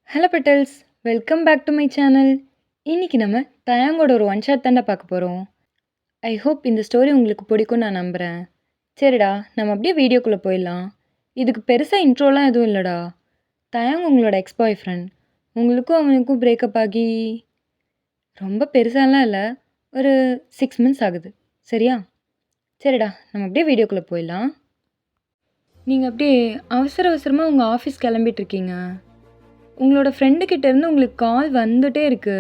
Hello petals, welcome back to my channel. இன்னைக்கு நம்ம தயாங்கோட ஒரு ஒன் ஷாட் தாண்டா பார்க்க போகிறோம். ஐ ஹோப் இந்த ஸ்டோரி உங்களுக்கு பிடிக்கும்னு நான் நம்புகிறேன். சரிடா, நம்ம அப்படியே வீடியோக்குள்ளே போயிடலாம். இதுக்கு பெருசாக இன்ட்ரோலாம் எதுவும் இல்லைடா. தயாங் உங்களோட எக்ஸ் பாய் ஃப்ரெண்ட். உங்களுக்கும் அவனுக்கும் பிரேக்கப் ஆகி ரொம்ப பெருசாலாம் இல்லை, ஒரு 6 months ஆகுது. சரியா? சரிடா, நம்ம அப்படியே வீடியோக்குள்ளே போயிடலாம். நீங்கள் அப்படியே அவசரமாக உங்கள் ஆஃபீஸ் கிளம்பிட்டு இருக்கீங்க. உங்களோட ஃப்ரெண்டுக்கிட்ட இருந்து உங்களுக்கு கால் வந்துட்டே இருக்கு.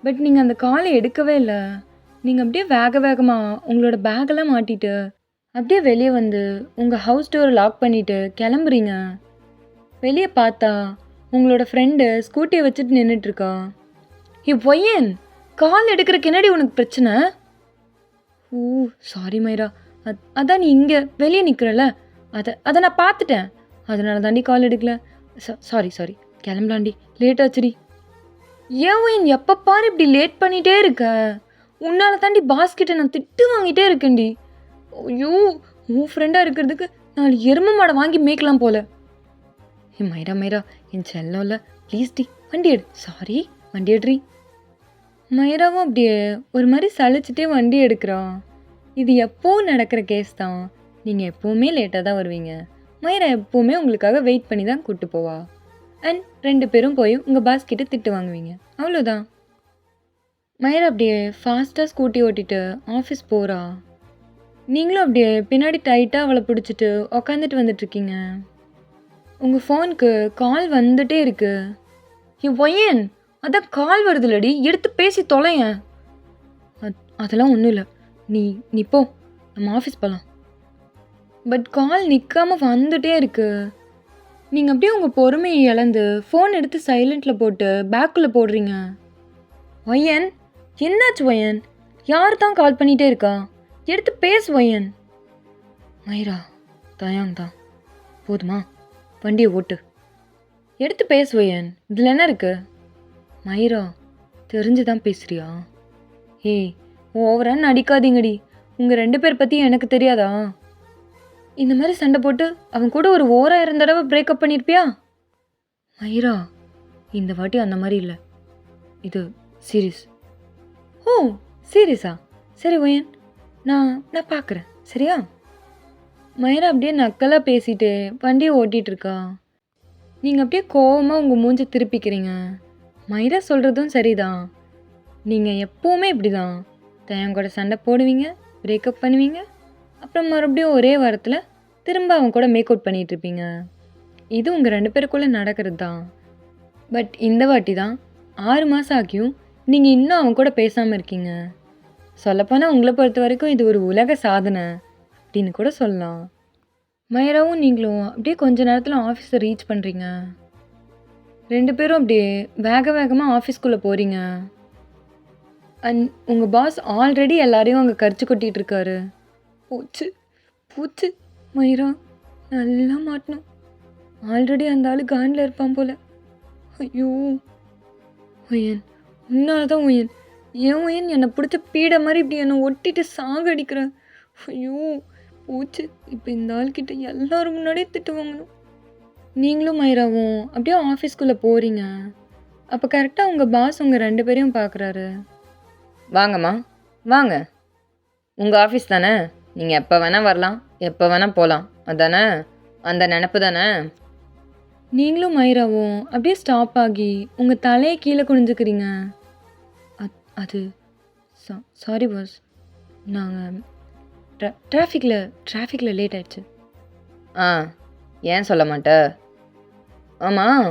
பட் நீங்கள் அந்த காலை எடுக்கவே இல்லை. நீங்கள் அப்படியே வேகமாக உங்களோட பேக்கெல்லாம் மாட்டிட்டு அப்படியே வெளியே வந்து உங்கள் ஹவுஸ் டோரை லாக் பண்ணிவிட்டு கிளம்புறீங்க. வெளியே பார்த்தா உங்களோட ஃப்ரெண்டு ஸ்கூட்டியை வச்சுட்டு நின்றுட்டுருக்கா. பொய்யன், கால் எடுக்கிறக்கு என்னடி உனக்கு பிரச்சனை? ஓ சாரி மைரா, அதான் நீ இங்கே வெளியே நிற்கிறல்ல, அதை நான் பார்த்துட்டேன். அதனால தாண்டி கால் எடுக்கல. சாரி கிளம்பலாண்டி, லேட் ஆச்சுடி. ஏன் எப்போ பாரு இப்படி லேட் பண்ணிகிட்டே இருக்க? உன்னால தாண்டி பாஸ்கிட்ட நான் திட்டு வாங்கிட்டே இருக்கேன்டி. ஐயோ, உன் ஃப்ரெண்டாக இருக்கிறதுக்கு 4 எருமை மாடை வாங்கி மேய்க்கலாம் போல. மைரா என் செல்லம் இல்லை, ப்ளீஸ் டி வண்டி எடு. சாரி, வண்டி எடுறி. மைராவும் அப்படியே ஒரு மாதிரி சளிச்சிட்டே வண்டி எடுக்கிறான். இது எப்போவும் நடக்கிற கேஸ் தான். நீங்கள் எப்போவுமே லேட்டாக தான் வருவீங்க. மைரா எப்போவுமே உங்களுக்காக வெயிட் பண்ணி தான் கூப்பிட்டு போவா. அண்ட் 2 பேரும் போய் உங்கள் பாஸ் கிட்ட திட்டு வாங்குவீங்க, அவ்வளோதான். மைரா அப்படியே ஃபாஸ்ட்டாக ஸ்கூட்டி ஓட்டிட்டு ஆஃபீஸ் போகிறா. நீங்களும் அப்படியே பின்னாடி டைட்டாக அவளை பிடிச்சிட்டு உக்காந்துட்டு வந்துட்டுருக்கீங்க. உங்கள் ஃபோனுக்கு கால் வந்துட்டே இருக்கு. பொய்யன், அதான் கால் வருதுலடி, எடுத்து பேசி தொலையேன். அதெல்லாம் ஒன்றும் இல்லை, நீ போ, நம்ம ஆஃபீஸ் போகலாம். பட் கால் நிற்காமல் வந்துட்டே இருக்கு. நீங்கள் அப்படியே உங்கள் பொறுமையை இழந்து ஃபோன் எடுத்து சைலண்டில் போட்டு பேக்குள்ளே போடுறீங்க. ஒய்யன், என்னாச்சு ஒய்யன்? யார் தான் கால் பண்ணிகிட்டே இருக்கா? எடுத்து பேசு ஒய்யன். மைரா, தயாங் தான். போதுமா, வண்டியை ஓட்டு. எடுத்து பேசு ஒய்யன், இதில் என்ன இருக்கு? மைரா, தெரிஞ்சு தான் பேசுறியா? ஏய், ஓவரான்னு நடிக்காதீங்கடி. உங்கள் 2 பேர் பற்றி எனக்கு தெரியாதா? இந்த மாதிரி சண்டை போட்டு அவன் கூட ஒரு 1000 தடவை பிரேக்கப் பண்ணியிருப்பியா? மைரா, இந்த வாட்டி அந்த மாதிரி இல்லை, இது சீரியஸ். ஓ சீரியஸா? சரி ஒயன், நான் பார்க்குறேன், சரியா? மைரா அப்படியே நக்கலாக பேசிட்டு வண்டியை ஓட்டிகிட்டு இருக்கா. நீங்கள் அப்படியே கோவமாக உங்கள் மூஞ்சை திருப்பிக்கிறீங்க. மைரா சொல்கிறதும் சரிதான். நீங்கள் எப்போவுமே இப்படி தான் தயன் கூட சண்டை போடுவீங்க, பிரேக்கப் பண்ணுவீங்க, அப்புறம் மறுபடியும் ஒரே வாரத்தில் திரும்ப அவன் கூட மேக் அவுட் பண்ணிகிட்ருப்பீங்க. இது உங்கள் 2 பேருக்குள்ளே நடக்கிறது தான். பட் இந்த வாட்டி தான் 6 மாதம் ஆகியும் நீங்கள் இன்னும் அவன் கூட பேசாமல் இருக்கீங்க. சொல்லப்போனால் உங்களை பொறுத்த வரைக்கும் இது ஒரு உலக சாதனை அப்படின்னு கூட சொல்லலாம். மைராவும் நீங்களும் அப்படியே கொஞ்ச நேரத்தில் ஆஃபீஸை ரீச் பண்ணுறீங்க. 2 பேரும் அப்படியே வேகமாக ஆஃபீஸ்க்குள்ளே போகிறீங்க. அண்ட் உங்கள் பாஸ் ஆல்ரெடி எல்லாரையும் அங்கே கரிச்சு கொட்டிகிட்டு இருக்காரு. பூச்சு மைரா, நல்லா மாட்டணும். ஆல்ரெடி அந்த ஆள் காண்டில் இருப்பான் போல. ஐயோ ஒயன், உன்னால தான் ஒயன். ஏன் ஒயன் என்னை பிடிச்ச பீடை மாதிரி இப்படி என்னை ஒட்டிட்டு சாகடிக்கிற? ஐயோ பூச்சு, இப்போ இந்த ஆள்கிட்ட எல்லோரும் முன்னாடியே திட்டு வாங்கணும். நீங்களும் மைராவும் அப்படியே ஆஃபீஸ்க்குள்ளே போகிறீங்க. அப்போ கரெக்டாக உங்கள் பாஸ் உங்கள் 2 பேரையும் பார்க்குறாரு. வாங்கம்மா வாங்க, உங்கள் ஆஃபீஸ் தானே, நீங்கள் எப்போ வேணால் வரலாம், எப்போ வேணால் போகலாம், அதானே? அந்த நினப்பு தானே? நீங்களும் மைராவும் அப்படியே ஸ்டாப் ஆகி உங்கள் தலையை கீழே குனிஞ்சுக்கிறீங்க. அது சாரி பாஸ், நாங்கள் டிராஃபிக்கில் லேட் ஆயிடுச்சு. ஏன் சொல்ல மாட்ட? ஆமாம்,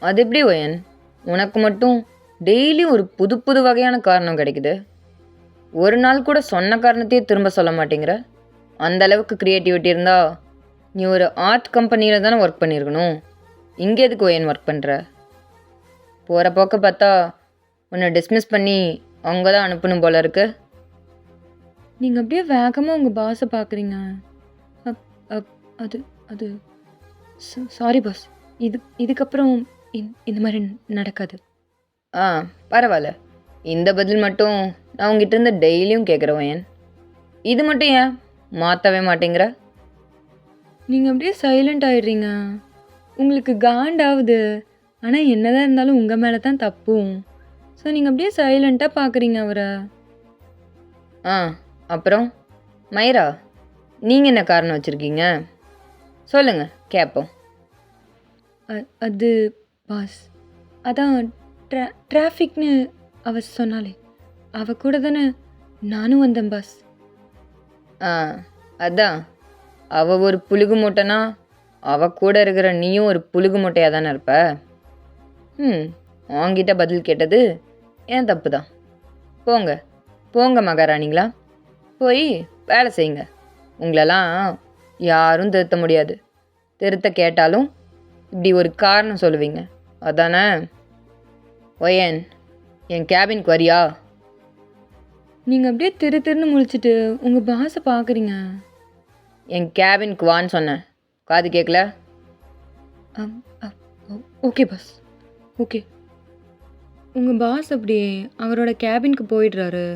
அது எப்படி ஒயன், உனக்கு மட்டும் டெய்லியும் ஒரு புது புது வகையான காரணம் கிடைக்குது. ஒரு நாள் கூட சொன்ன காரணத்தையே திரும்ப சொல்ல மாட்டேங்கிற. அந்த அளவுக்கு க்ரியேட்டிவிட்டி இருந்தால் நீ ஒரு ஆர்ட் கம்பெனியில் தானே ஒர்க் பண்ணியிருக்கணும். இங்கே எதுக்கு ஒயன் ஒர்க் பண்ணுற? போகிற போக்க பார்த்தா உன்னை டிஸ்மிஸ் பண்ணி அவங்க தான் அனுப்பணும் போல இருக்கு. நீங்கள் அப்படியே வேகமாக உங்கள் பாஸை பார்க்குறீங்க. அது அது சாரி பாஸ், இதுக்கப்புறம் இந்த மாதிரி நடக்காது. பரவாயில்ல, இந்த பதில் மட்டும் நான் உங்ககிட்ட இருந்து டெய்லியும் கேட்குறவன். இது மட்டும் ஏன் மாற்றவே மாட்டேங்கிற? நீங்கள் அப்படியே சைலண்ட் ஆகிடுறீங்க. உங்களுக்கு காண்டாவுது. ஆனா என்னதான் இருந்தாலும் உங்க மேல தான் தப்பும். ஸோ நீங்க அப்படியே சைலண்ட்டா பார்க்குறீங்க அவர. ஆ அப்புறம் மயிரா, நீங்கள் என்ன காரணம் வச்சுருக்கீங்க? சொல்லுங்க கேட்போம். அது பாஸ், அதான் டிராஃபிக்னு அவ சொன்னாளே, அவ கூட தானே நானும் வந்தேன் பாஸ். ஆ அதான், அவள் ஒரு புழுகு மூட்டைனா அவள் கூட இருக்கிற நீயும் ஒரு புழுகு மூட்டையாக தானே இருப்ப. உன்கிட்ட பதில் கேட்டது ஏன் தப்பு தான். போங்க போங்க மகாராணிங்களா, போய் வேலை செய்யுங்க. உங்களெல்லாம் யாரும் திருத்த முடியாது. திருத்த கேட்டாலும் இப்படி ஒரு காரணம் சொல்லுவீங்க அதானே? ஒயன், என் கேபினுக்கு வரியா? நீங்க அப்படியே திருன்னு முழிச்சிட்டு உங்க பாஸை பார்க்குறீங்க. என் கேபினுக்கு வான்னு சொன்னேன், காது கேட்கல? Okay boss, okay. உங்க பாஸ் அப்படியே அவரோட கேபினுக்கு போயிடுறாரு.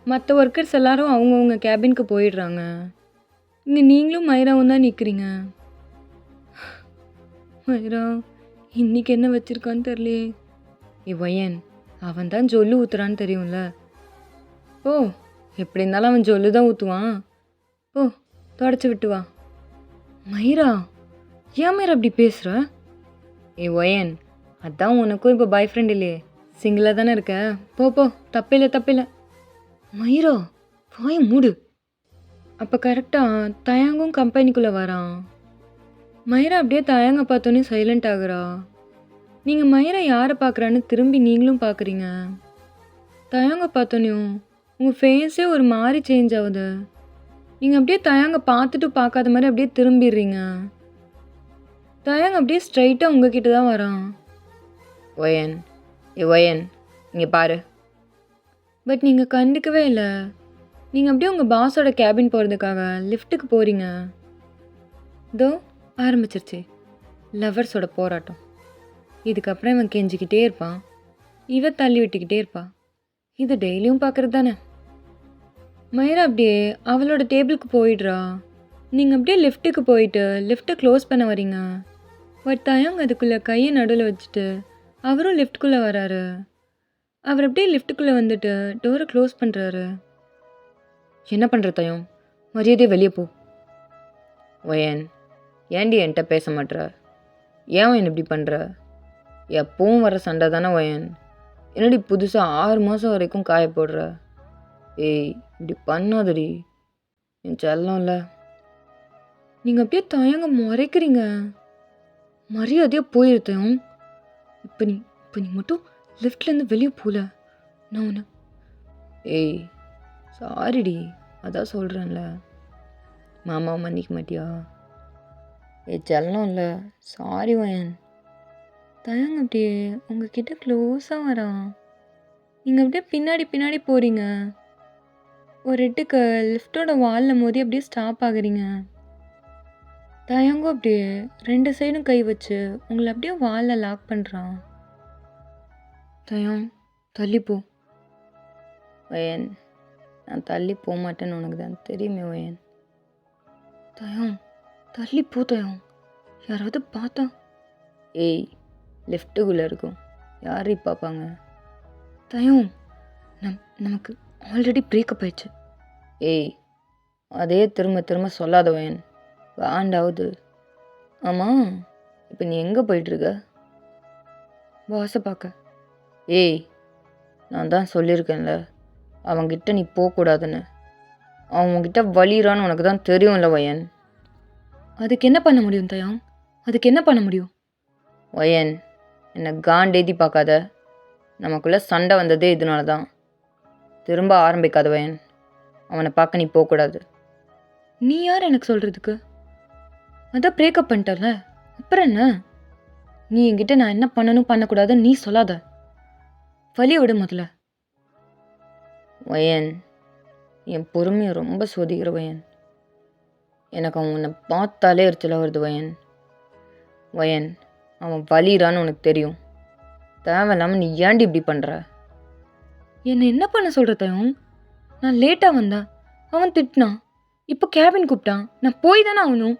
மற்ற ஒர்க்கர்ஸ் எல்லாரும் அவங்கவுங்க கேபினுக்கு போயிடுறாங்க. இங்கே நீங்களும் மைராவும் தான் நிற்கிறீங்க. மைரா இன்னைக்கு என்ன வச்சிருக்கான்னு தெரியலையே. ஒயன், அவன் தான் ஜொல்லு ஊத்துறான்னு தெரியும்ல. ஓ, எப்படி இருந்தாலும் அவன் ஜொல்லு தான் ஊற்றுவான். ஓ, தொடச்சி விட்டு வா. மைரா, ஏன் மைரா அப்படி பேசுகிற? ஒயன், அதான் உனக்கும் இப்போ பாய் ஃப்ரெண்ட் இல்லையே, சிங்கிளாக தானே இருக்க. போ போ, தப்பில்லை தப்பில்லை. மைரா, வாயை மூடு. அப்போ கரெக்டாக தயாங்கும் கம்பெனிக்குள்ளே வரான். மைரா அப்படியே தயாங்க பார்த்தோன்னே சைலண்ட் ஆகுறா. நீங்கள் மைரா யாரை பார்க்குறான்னு திரும்பி நீங்களும் பார்க்குறீங்க. தயாங்க பார்த்தோன்னையும் உங்கள் ஃபேஸே ஒரு மாதிரி சேஞ்ச் ஆகுது. நீங்கள் அப்படியே தயாங்க பார்த்துட்டு பார்க்காத மாதிரி அப்படியே திரும்பிடுறீங்க. தயாங்க அப்படியே ஸ்ட்ரைட்டாக உங்ககிட்ட தான் வரான். ஒயன், ஒயன் இங்கே பாரு. பட் நீங்கள் கண்டுக்கவே இல்லை. நீங்கள் அப்படியே உங்கள் பாஸோட கேபின் போகிறதுக்காக லிஃப்ட்டுக்கு போகிறீங்க. இதோ ஆரம்பிச்சிருச்சு லவர்ஸோட போராட்டம். இதுக்கப்புறம் இவன் கெஞ்சிக்கிட்டே இருப்பான், இவ தள்ளி விட்டுக்கிட்டே இருப்பான். இது டெய்லியும் பார்க்குறது தானே. மைரா அப்படியே அவளோட டேபிளுக்கு போயிடுறா. நீங்கள் அப்படியே லிஃப்ட்டுக்கு போயிட்டு லிஃப்ட்டை க்ளோஸ் பண்ண வரீங்க. பட் தயாங்க அதுக்குள்ளே கையை நடுவில் வச்சுட்டு அவரும் லிஃப்ட்டுக்குள்ளே வராரு. அவர் அப்படியே லிஃப்ட்டுக்குள்ளே வந்துட்டு டோரை க்ளோஸ் பண்ணுறாரு. என்ன பண்ணுற தயம், மரியாதையே வெளியே போ. ஒயன், ஏண்டி என்கிட்ட பேச மாட்ற? ஏன் ஒயன் இப்படி பண்ணுற? எப்பவும் வர சண்டை தானே ஒயன். என்னடி புதுசாக 6 மாதம் வரைக்கும் காய போடுற? ஏய், இப்படி பண்ணாதடி, என் செல்லம்ல. நீங்கள் அப்படியே தயங்க முறைக்கிறீங்க. மரியாதையாக போயிருத்தேன். இப்போ நீ மட்டும் லிஃப்ட்லேருந்து வெளியே போகல, நான் ஒன்று. ஏய் சாரிடி, அதான் சொல்கிறேன்ல. மாமாவை மன்னிக்க மாட்டியா? ஏய் செல்லம்ல, சாரி ஒயன். தயங்க அப்படியே உங்ககிட்ட க்ளோஸாக வரான். நீங்கள் அப்படியே பின்னாடி போகிறீங்க. ஒரு இடத்துக்கு லிஃப்ட்டோட வாலில் மோதி அப்படியே ஸ்டாப் ஆகுறீங்க. தயங்கும் அப்படியே 2 சைடும் கை வச்சு உங்களை அப்படியே வாலில் லாக் பண்ணுறான். தயம், தள்ளிப்போ. ஒயன், நான் தள்ளி போக மாட்டேன்னு உனக்கு தான் தெரியுமே ஒயன். தயம், தள்ளிப்போ தயம், யாராவது பார்த்தா. ஏய், லிஃப்ட்டுக்குள்ளே இருக்கும், யார் பார்ப்பாங்க? தயம், நமக்கு ஆல்ரெடி பிரேக்கப் ஆயிடுச்சு. ஏய், அதே திரும்ப திரும்ப சொல்லாத ஒயன், காண்டாவுது. ஆமாம், இப்போ நீ எங்கே போயிட்டுருக்க? பாஸை பார்க்க. ஏய், நான் தான் சொல்லியிருக்கேன்ல அவன்கிட்ட நீ போகக்கூடாதுன்னு. அவன்கிட்ட வலிறான்னு உனக்கு தான் தெரியும்ல ஒயன். அதுக்கு என்ன பண்ண முடியும் தயம்? அதுக்கு என்ன பண்ண முடியும்? ஒயன், என்னை காண்டேதி பார்க்காத. நமக்குள்ளே சண்டை வந்ததே இதனால தான். திரும்ப ஆரம்பிக்காத ஒயன். அவனை பார்க்க நீ போகக்கூடாது. நீ யார் எனக்கு சொல்கிறதுக்கு? அதான் பிரேக்கப் பண்ணிட்டல, அப்புறம் என்ன? நீ என்கிட்ட நான் என்ன பண்ணணும் பண்ணக்கூடாதுன்னு நீ சொல்லாத. வலியை விட முதல்ல. ஒயன், என் பொறுமையை ரொம்ப சோதிக்கிற ஒயன். எனக்கு அவன் உன்னை பார்த்தாலே எரிச்சலாக வருது ஒயன். ஒயன், அவன் வலிறான்னு உனக்கு தெரியும். தேவையில்லாமல் நீ ஏன்டி இப்படி பண்ணுற? என்னை என்ன பண்ண சொல்கிற தயம்? நான் லேட்டாக வந்தேன், அவன் திட்டினான். இப்போ கேபின் கூப்பிட்டான், நான் போய் தானே ஆகணும்.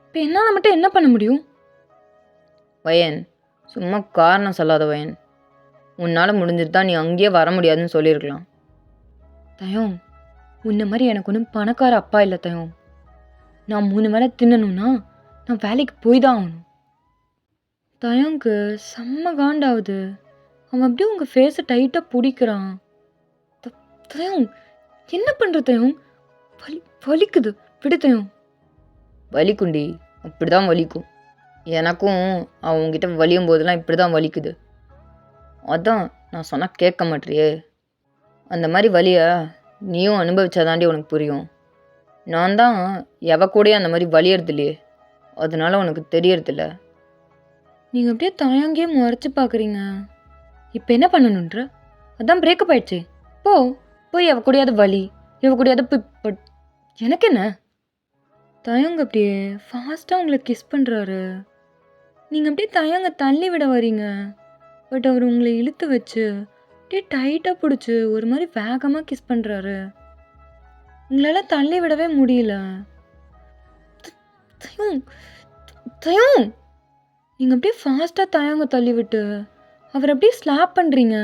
இப்போ என்னால் மட்டும் என்ன பண்ண முடியும்? வயன், சும்மா காரணம் சொல்லாத வயன். உன்னால் முடிஞ்சிருந்தா நீ அங்கேயே வர முடியாதுன்னு சொல்லியிருக்கலாம். தயம், உன்ன மாதிரி எனக்கு ஒன்றும் பணக்கார அப்பா இல்லை தயம். நான் 3 வேளை தின்னணும்னா நான் வேலைக்கு போய் தான் ஆகணும். தயங்க்கு செம்ம காண்டாவுது. அவன் அப்படியே உங்கள் ஃபேஸை டைட்டாக பிடிக்கிறான். தயம், என்ன பண்ணுற தயம்? வலிக்குது, விடு தயம். வலிக்குண்டி, அப்படி தான் வலிக்கும். எனக்கும் அவன் உங்ககிட்ட வலியும் போதெல்லாம் இப்படி தான் வலிக்குது. அதான் நான் சொன்னால் கேட்க மாட்டியே. அந்த மாதிரி வலியை நீயும் அனுபவிச்சாதாண்டி உனக்கு புரியும். நான் தான் எவ கூடயும் அந்த மாதிரி வலியறது இல்லையே, அதனால உனக்கு தெரியறதில்ல. நீங்கள் அப்படியே தயங்கே முறைச்சி பார்க்குறீங்க. இப்போ என்ன பண்ணணுன்ற? அதான் பிரேக்கப் ஆயிடுச்சு. போய் அவ கூடயாவது வலி, இவ கூடயாவது எனக்கு என்ன? தயங்க அப்படியே ஃபாஸ்ட்டாக உங்களை கிஸ் பண்ணுறாரு. நீங்கள் அப்படியே தயங்க தள்ளி விட வரீங்க. பட் அவர் உங்களை இழுத்து வச்சு அப்படியே டைட்டாக பிடிச்சி ஒரு மாதிரி வேகமாக கிஸ் பண்ணுறாரு. உங்களால் தள்ளி விடவே முடியல. தயம், தயம், நீங்கள் அப்படியே ஃபாஸ்ட்டாக தயங்க தள்ளி விட்டு அவர் அப்படியே ஸ்லாப் பண்ணுறீங்க.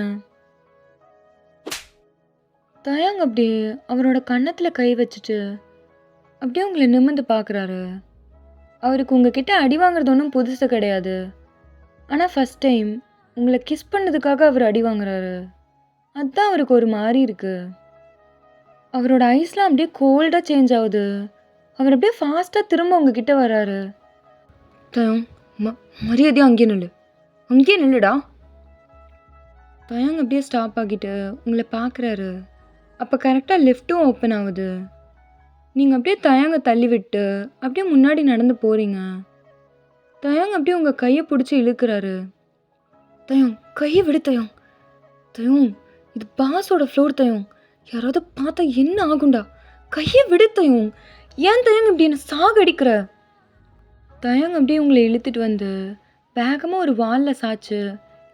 தயங்க அப்படியே அவரோட கன்னத்தில் கை வச்சுட்டு அப்படியே உங்களை நிமிர்ந்து பார்க்குறாரு. அவருக்கு உங்ககிட்ட அடி வாங்குறது ஒன்றும் புதுசு கிடையாது. ஆனால் ஃபஸ்ட் டைம் உங்களை கிஸ் பண்ணதுக்காக அவர் அடி வாங்குறாரு. அதுதான் அவருக்கு ஒரு மாதிரி இருக்கு. அவரோட ஐஸ்லாம் அப்படியே கோல்டாக சேஞ்ச் ஆகுது. அவர் அப்படியே ஃபாஸ்ட்டாக திரும்ப உங்ககிட்ட வராரு. தயம், மரியாதையாக அங்கேயே நில்லுடா. தயங்க அப்படியே ஸ்டாப் ஆகிட்டு உங்களை பார்க்குறாரு. அப்போ கரெக்டாக லிஃப்ட்டும் ஓப்பன் ஆகுது. நீங்கள் அப்படியே தயங்க தள்ளி விட்டு அப்படியே முன்னாடி நடந்து போகிறீங்க. தயங்க அப்படியே உங்கள் கையை பிடிச்சி இழுக்கிறாரு. தயம், கையை விடு தயம். தயம், இது பாஸோட ஃப்ளோர் தயம். யாராவது பார்த்தா என்ன ஆகும்டா? கையை விடு தயம். ஏன் தயங்க இப்படி என்ன சாகடிக்கிற? தயங்க அப்படியே உங்களை இழுத்துட்டு வந்து வேகமாக ஒரு வாலில் சாய்ச்சு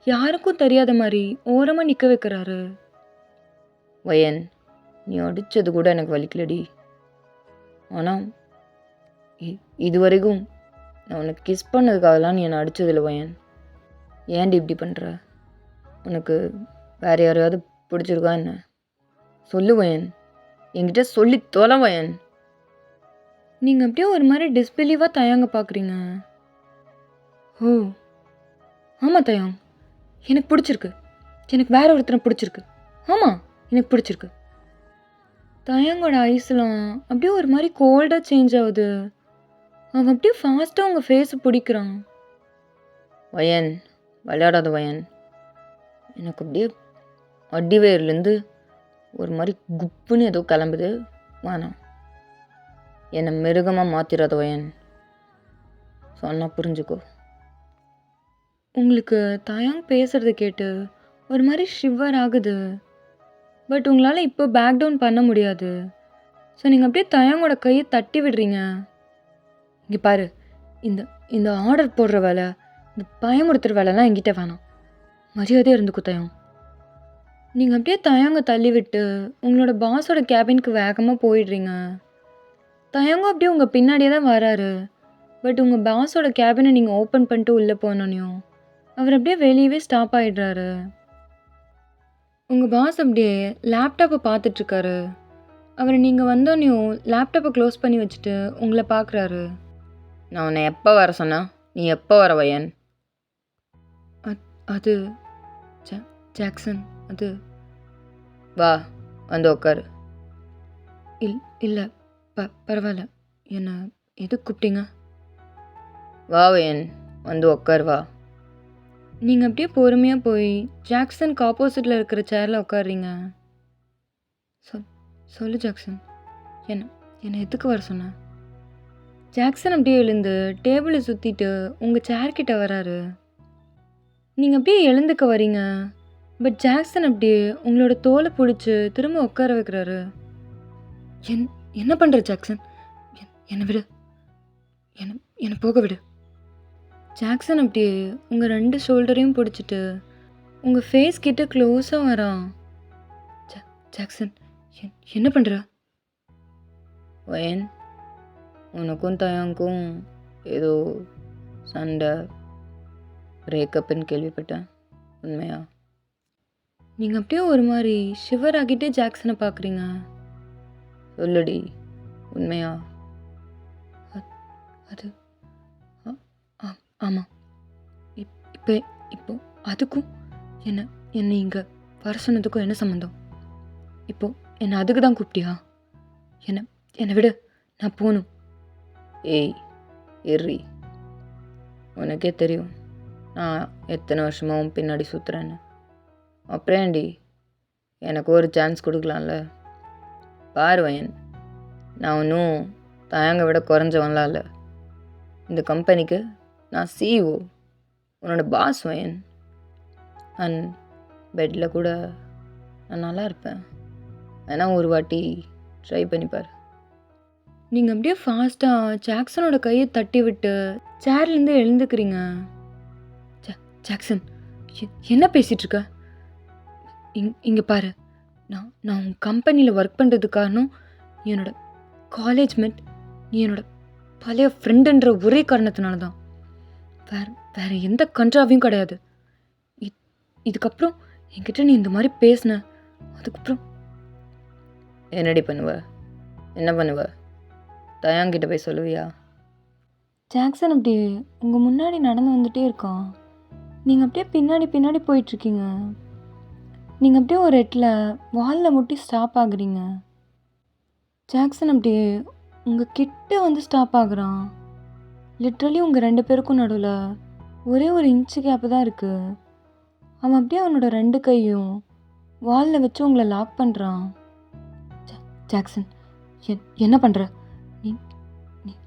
யாருக்கும் தெரியாத மாதிரி ஓரமாக நிற்க வைக்கிறாரு. வயன், நீ அடித்தது கூட எனக்கு வலிக்கலடி. ஆனால் இது வரைக்கும் நான் உனக்கு கிஸ் பண்ணதுக்காகலாம் நீ என்னை அடித்ததில்லை வயன். ஏன்டி இப்படி பண்ணுற? உனக்கு வேறு யாரையாவது பிடிச்சிருக்கா என்ன? சொல்லு வயன், என்கிட்ட சொல்லி தொலை வயன். நீங்கள் அப்படியே ஒரு மாதிரி டிஸ்பிலீவாக தயங்க பார்க்குறீங்க. ஓ ஆமாம் தயம், எனக்கு பிடிச்சிருக்கு. எனக்கு வேற ஒருத்தனை பிடிச்சிருக்கு. ஆமாம், எனக்கு பிடிச்சிருக்கு. தயங்கோட ஐஸ்லாம் அப்படியே ஒரு மாதிரி கோல்டாக சேஞ்ச் ஆகுது. அவன் அப்படியே ஃபாஸ்ட்டாக உங்கள் ஃபேஸை பிடிக்கிறான். வயன், விளையாடாத வயன். எனக்கு அப்படியே அடிவேர்லேருந்து ஒரு மாதிரி குப்புன்னு ஏதோ கிளம்புது. வேணாம், என்னை மிருகமாக மாற்றிடாத வயன். சொன்னால் புரிஞ்சுக்கோ. உங்களுக்கு தயங் பேசுகிறத கேட்டு ஒரு மாதிரி ஷிவர் ஆகுது. பட் உங்களால் இப்போ பேக் டவுன் பண்ண முடியாது. ஸோ நீங்கள் அப்படியே தயங்கோட கையை தட்டி விடுறீங்க. இங்கே பாரு, இந்த இந்த ஆர்டர் போடுற வேலை, இந்த பயமுறுத்துகிற வேலைலாம் என்கிட்ட வேணாம். மரியாதையாக இருந்துக்கோ தயம். நீங்கள் அப்படியே தயங்க தள்ளி விட்டு உங்களோட பாஸோட கேபினுக்கு வேகமாக போயிடுறீங்க. தயங்கும் அப்படியே உங்கள் பின்னாடியே தான் வராரு. பட் உங்கள் பாஸோட கேபினை நீங்கள் ஓப்பன் பண்ணிட்டு உள்ளே போனோன்னையும் அவர் அப்படியே வெளியவே ஸ்டாப் ஆகிடுறாரு. உங்கள் பாஸ் அப்படியே லேப்டாப்பை பார்த்துட்ருக்காரு. அவர் நீங்கள் வந்தோன்னையும் லேப்டாப்பை க்ளோஸ் பண்ணி வச்சுட்டு உங்களை பார்க்குறாரு. நான் உன்னை எப்போ வர சொன்னா? நீ எப்போ வர வயன்? அது ஜாக்சன், அது வா, வந்து உட்காரு. இல்லை பரவாயில்ல. என்னை எதுக்கு கூப்பிட்டீங்க? வா வயன், வந்து உட்காரு வா. நீங்கள் அப்படியே பொறுமையாக போய் ஜாக்சனுக்கு ஆப்போசிட்டில் இருக்கிற சேரில் உட்காடுறீங்க. சொல்லு ஜாக்சன், என்னை எதுக்கு வர சொன்ன? ஜாக்சன் அப்படியே எழுந்து டேபிளை சுற்றிட்டு உங்கள் சேர்க்கிட்ட வராரு. நீங்கள் அப்படியே எழுந்துக்க வரீங்க. பட் ஜாக்சன் அப்படியே உங்களோட தோலை பிடிச்சி திரும்ப உட்கார வைக்கிறாரு. என்ன பண்ணுற ஜாக்சன்? என்னை விடு, என்னை போக விடு. ஜாக்சன் அப்படியே உங்கள் 2 ஷோல்டரையும் பிடிச்சிட்டு உங்கள் ஃபேஸ் கிட்ட க்ளோஸாக வரான். ஜாக்சன், என்ன பண்ணுற? வயன், உனக்கும் தயங்கும் ஏதோ சண்டை. பிரேக்கப்புன்னு கேள்விப்பட்டேன். உண்மையா? நீங்கள் அப்படியே ஒரு மாதிரி ஷிவர் ஆகிட்டே ஜாக்சனை பார்க்குறீங்க. சொல்லுடி, உண்மையா? அது ஆமாம். இப்போ இப்போ அதுக்கும் என்னை இங்கே வர சொன்னதுக்கும் என்ன சம்மந்தம்? இப்போ என்னை அதுக்கு தான் கூப்பிட்டியா? என்னை விட நான் போகணும். ஏய் எர்ரி, உனக்கே தெரியும் நான் எத்தனை வருஷமாவும் பின்னாடி சுற்றுறேன்னு. அப்புறம் ஏண்டி எனக்கு ஒரு சான்ஸ் கொடுக்கலாம்ல? பாரு வயன், நான் ஒன்றும் தயங்க விட குறைஞ்சவன்லாம் இல்லை. இந்த கம்பெனிக்கு நான் சிஇஓ, உன்னோட பாஸ் வயன். அண்ட் பெட்டில் கூட நான் நல்லா இருப்பேன். வேணா ஒரு வாட்டி ட்ரை பண்ணிப்பார். நீங்கள் அப்படியே ஃபாஸ்ட்டாக ஜாக்சனோட கையை தட்டி விட்டு சேர்லேருந்து எழுந்துக்கிறீங்க. ஜாக்சன், என்ன பேசிகிட்டு இருக்க? இங்கே பாரு, நான் உன் கம்பெனியில் ஒர்க் பண்ணுறதுக்கு காரணம் நீ என்னோட காலேஜ் மேட், நீ என்னோட பழைய ஃப்ரெண்டுன்ற ஒரே காரணத்தினால தான். வேறு எந்த கன்றாவையும் கிடையாது. இதுக்கப்புறம் என்கிட்ட நீ இந்த மாதிரி பேசின அதுக்கப்புறம் என்னடி பண்ணுவ? என்ன பண்ணுவ? தயாங்கிட்ட போய் சொல்லுவியா? ஜாக்சன் அப்படி உங்கள் முன்னாடி நடந்து வந்துட்டே இருக்கான். நீங்கள் அப்படியே பின்னாடி போயிட்டுருக்கீங்க. நீங்கள் அப்படியே ஒரு இடத்துல வாலில் முட்டி ஸ்டாப் ஆகுறீங்க. ஜாக்சன் அப்படியே உங்கள் கிட்ட வந்து ஸ்டாப் ஆகுறான். லிட்ரலி உங்கள் 2 பேருக்கும் நடுவில் ஒரே ஒரு இன்ச்சு கேப்பு தான் இருக்குது. அவன் அப்படியே அவனோட 2 கையும் வாலில் வச்சு உங்களை லாக் பண்ணுறான். ஜாக்சன், என்ன பண்ணுற?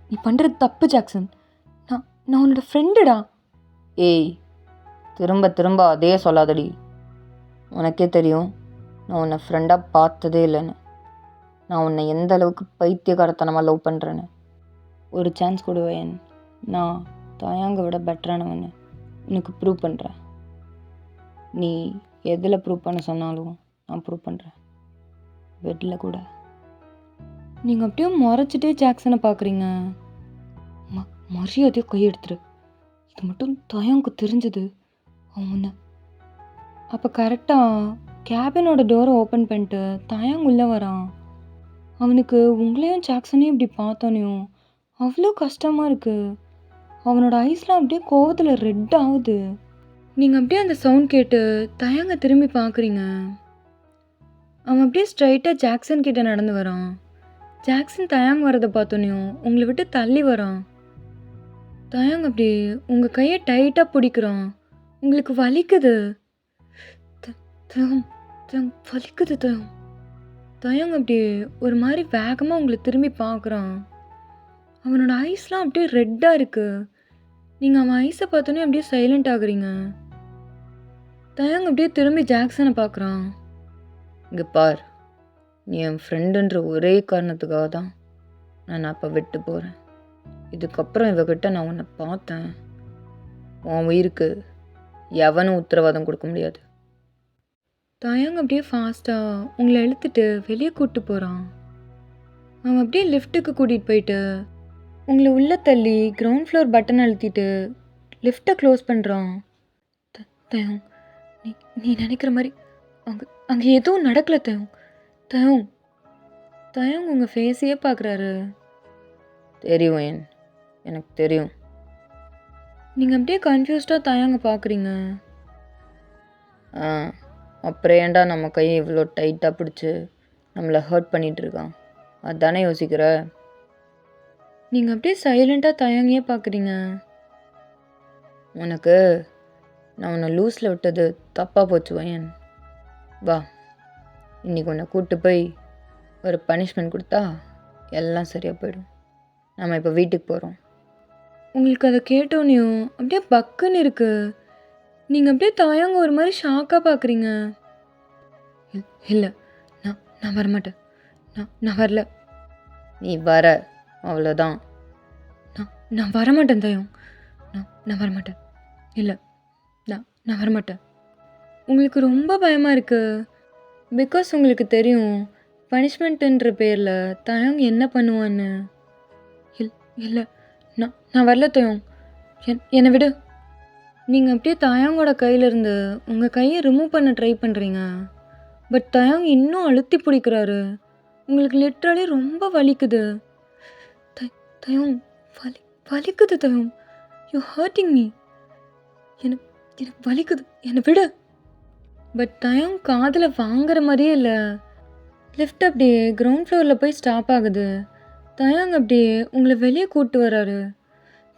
நீ பண்ணுறது தப்பு ஜாக்சன். நான் உன்னோட ஃப்ரெண்டுடா. ஏய், திரும்ப திரும்ப அதே சொல்லாதடி. உனக்கே தெரியும் நான் உன்னை ஃப்ரெண்டாக பார்த்ததே இல்லைன்னு. நான் உன்னை எந்த அளவுக்கு பைத்தியக்காரத்தனமாக லவ் பண்ணுறேன்னு. ஒரு சான்ஸ் கொடுவேன். நான் தாயாங்க விட பெட்டரானவன்னு உனக்கு ப்ரூவ் பண்ணுறேன். நீ எதில் ப்ரூவ் பண்ண சொன்னாலும் நான் ப்ரூவ் பண்ணுறேன். பெட்டில் கூட. நீங்கள் அப்படியே முறைச்சிட்டே ஜாக்சனை பார்க்குறீங்க. மரியாதையாக கையெடுத்துரு. இது மட்டும் தயாங்கு தெரிஞ்சது அவன் முன்ன. அப்போ கரெக்டாக கேபினோட டோரை ஓப்பன் பண்ணிட்டு தயாங் உள்ளே வரான். அவனுக்கு உங்களையும் ஜாக்சனையும் இப்படி பார்த்தோனையும் அவ்வளோ கஷ்டமாக இருக்குது. அவனோட ஐஸ்லாம் அப்படியே கோவத்தில் ரெட் ஆகுது. நீங்கள் அப்படியே அந்த சவுண்ட் கேட்டு தயாங்க திரும்பி பார்க்குறீங்க. அவன் அப்படியே ஸ்ட்ரைட்டாக ஜாக்சன் கிட்ட நடந்து வரான். ஜாக்சன் தயாங் வரதை பார்த்தோனையும் உங்களை விட்டு தள்ளி வரான். தயாங் அப்படி உங்கள் கையை டைட்டாக பிடிக்கிறான். உங்களுக்கு வலிக்குது. வலிக்குது தயாங் அப்படி ஒரு மாதிரி வேகமாக உங்களை திரும்பி பார்க்குறான். அவனோட ஐஸ்லாம் அப்படியே ரெட்டாக இருக்குது. நீங்கள் அவன் ஐஸை பார்த்தோன்னே அப்படியே சைலண்ட் ஆகுறீங்க. தயாங் அப்படியே திரும்பி ஜாக்சனை பார்க்குறான். இங்கே பார், நீ என் ஃப்ரெண்டுன்ற ஒரே காரணத்துக்காக தான் நான் அப்போ விட்டு போகிறேன். இதுக்கப்புறம் இவகிட்ட நான் உன்னை பார்த்தேன், உன் உயிருக்கு எவனும் உத்தரவாதம் கொடுக்க முடியாது. தயாங் அப்படியே ஃபாஸ்ட்டாக உங்களை இழுத்துட்டு வெளியே கூப்பிட்டு போகிறான். அவன் அப்படியே லிஃப்ட்டுக்கு கூட்டிகிட்டு போயிட்டு உங்களை உள்ளே தள்ளி கிரவுண்ட் ஃப்ளோர் பட்டன் அழுத்திட்டு லிஃப்ட்டை க்ளோஸ் பண்ணுறான். தயாங், நீ நினைக்கிற மாதிரி அங்கே எதுவும் நடக்கலை தயாங் உங்கள் ஃபேஸையே பார்க்குறாரு. தெரியும், எனக்கு தெரியும். நீங்கள் அப்படியே கன்ஃபியூஸ்டாக தயாங்க பார்க்குறீங்க. அப்புறம் ஏன்டா நம்ம கையை இவ்வளோ டைட்டாக பிடிச்சி நம்மளை ஹர்ட் பண்ணிகிட்ருக்கான்? அதுதானே யோசிக்கிற? நீங்கள் அப்படியே சைலண்ட்டாக தயாங்கியே பார்க்குறீங்க. உனக்கு நான் உன்னை லூஸில் விட்டது தப்பாக போச்சு வயன். வா, இன்றைக்கி உன்னை கூப்பிட்டு போய் ஒரு பனிஷ்மெண்ட் கொடுத்தா எல்லாம் சரியாக போயிடும். நம்ம இப்போ வீட்டுக்கு போகிறோம். உங்களுக்கு அதை கேட்டோன்னையும் அப்படியே பக்குன்னு இருக்குது. நீங்கள் அப்படியே தயாங்க ஒரு மாதிரி ஷாக்காக பார்க்குறீங்க. இல்லை, நான் வரமாட்டேன். நான் வரல. நீ வர, அவ்வளோதான். நான் வரமாட்டேன் தயம். நான் வரமாட்டேன். இல்லை, நான் வரமாட்டேன். உங்களுக்கு ரொம்ப பயமாக இருக்குது. பிகாஸ் உங்களுக்கு தெரியும் பனிஷ்மெண்ட்டுன்ற பேரில் தயாங் என்ன பண்ணுவான்னு. இல்லை, நான் வரல தயம். என்னை விடு. நீங்கள் அப்படியே தயங்கோட கையிலேருந்து உங்கள் கையை ரிமூவ் பண்ண ட்ரை பண்ணுறீங்க. பட் தயங் இன்னும் அழுத்தி பிடிக்கிறாரு. உங்களுக்கு லிட்ரலி ரொம்ப வலிக்குது. த தயங் வலி வலிக்குது தயங். You hurting me. எனக்கு எனக்கு வலிக்குது. என்னை விடு. பட் தயங் காதில் வாங்குற மாதிரியே இல்லை. லிஃப்ட் அப்படியே கிரவுண்ட் ஃப்ளோரில் போய் ஸ்டாப் ஆகுது. தயங் அப்படியே உங்களை வெளியே கூப்பிட்டு வராரு.